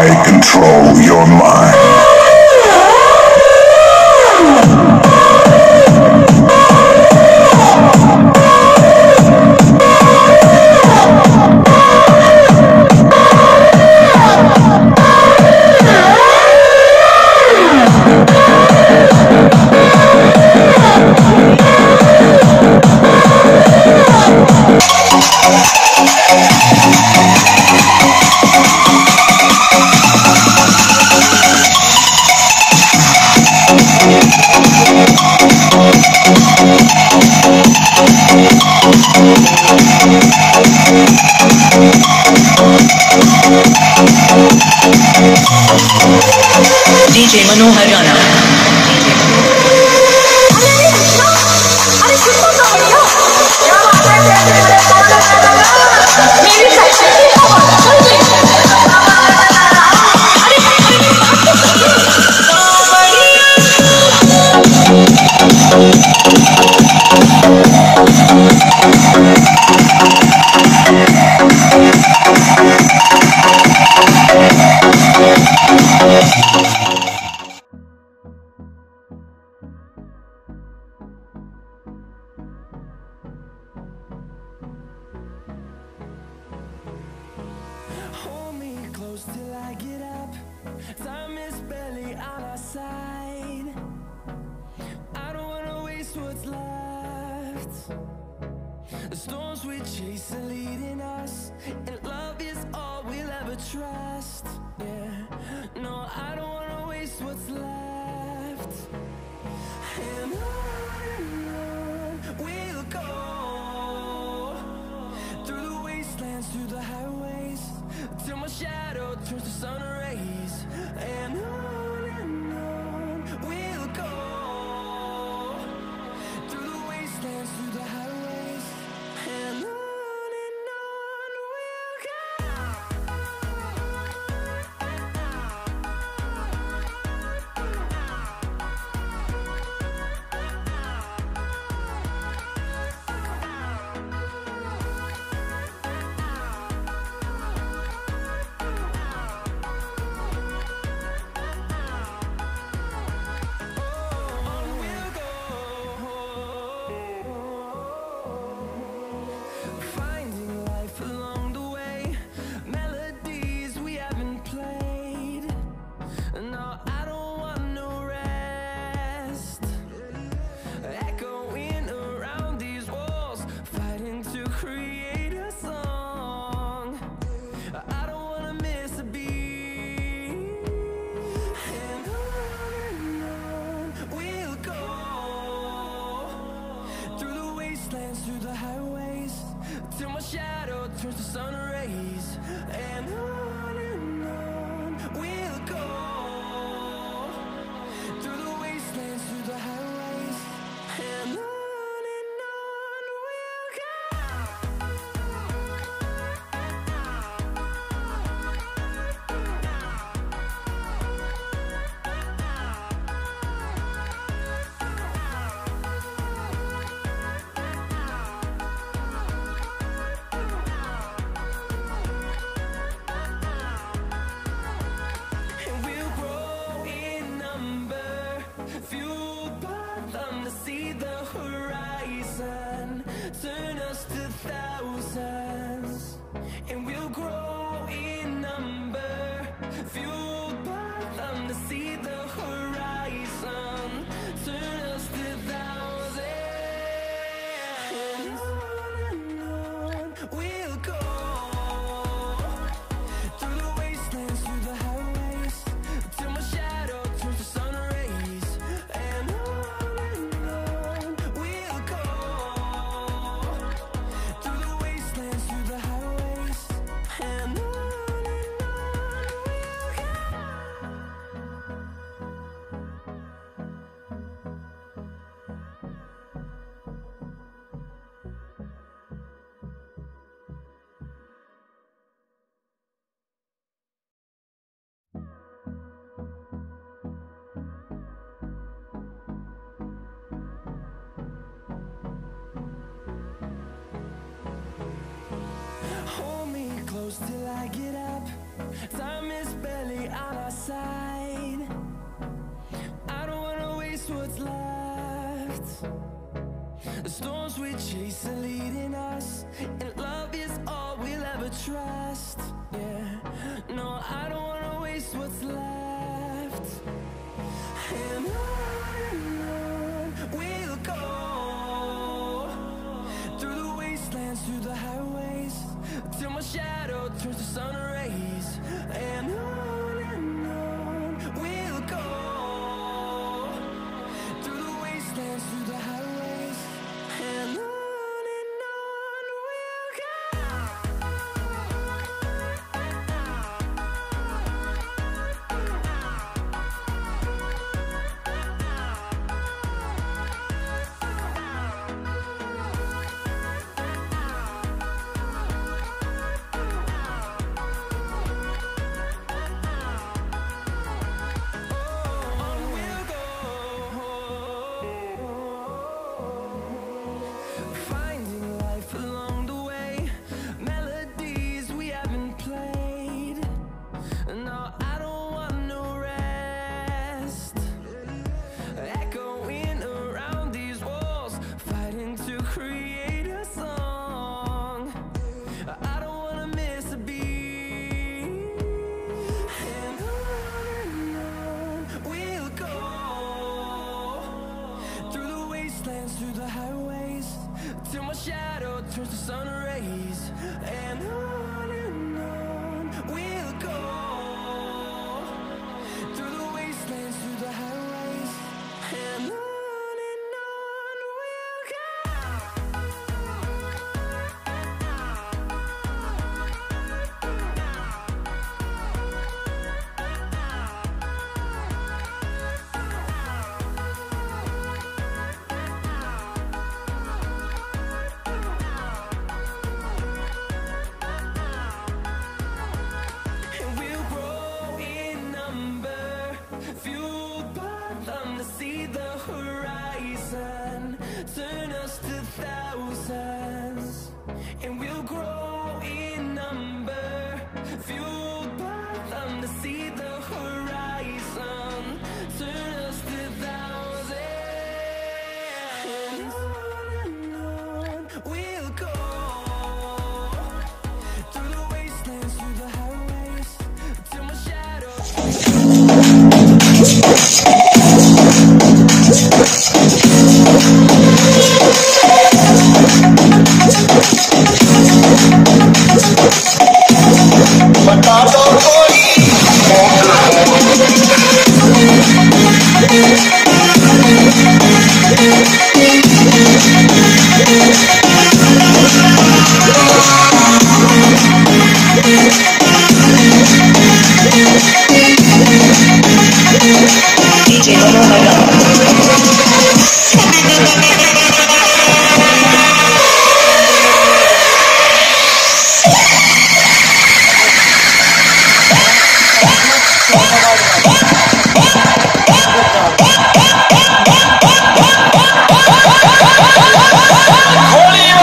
I control your mind. DJ Manohar Rana. Hold me close till I get up. Time is barely on our side. I don't wanna waste what's left. The storms we chase are leading us, and love is all we'll ever trust. Yeah, no, I don't wanna waste what's left. And on we'll go, through the wastelands, through the highways, till my shadow turns to sun rays. And on we'll go, through the wastelands, through the highways, and on we'll go. Finding life along the way, melodies we haven't played. No, I don't want no rest. Echoing around these walls, fighting to create a song. I don't wanna miss a beat. And on we'll go, through the wastelands, through the highways, till my shadow turns to sun rays. And on we'll go, through the wastelands, through the highways, and on we'll go. And we'll grow in number, fueled by them to see the horizon, turn us to thousands. And we'll grow in number, fueled by them to see the horizon, turn us to thousands. And on we'll go, through the wastelands, through the highways, till my shadow turns to sun rays. And on we'll go, through the wastelands, through the highways, and on we'll go. Hold me close till I get up. Time is barely storms we chase are leading us, and love is all we'll ever trust. Yeah, no, I don't wanna waste what's left. And on we'll go, through the wastelands, through the highways, till my shadow turns to sun rays. And on we'll go, through the wastelands, through the highways, and on we'll go. Finding life along the way, melodies we haven't played. No, I don't want no rest. Echoing around these walls, fighting to create a song. I don't wanna miss a beat. And on we'll go, through the wastelands, through the highways, till my shadow turns to sun rays. And on we'll go, through the wastelands, through the highways, and on we'll go. And we'll grow in number, fueled by them to see the horizon, turn us to thousands. And we'll grow in number, fueled by them to see the horizon, turn us to thousands. And on we'll go, through the wastelands, through the highways, till my shadow. DJ Manu Harana.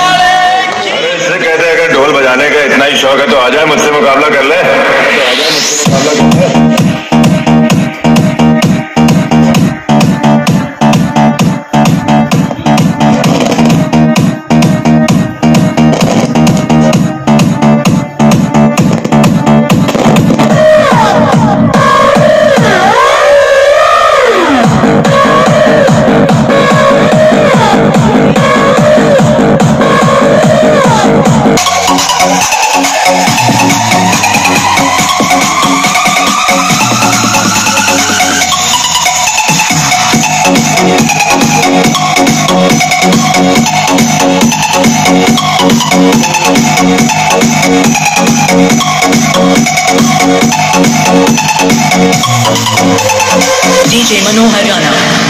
इससे कहते हैं अगर ढोल बजाने का इतना ही शौक है तो आजा मुझसे मुकाबला कर ले। DJ Manu Harana.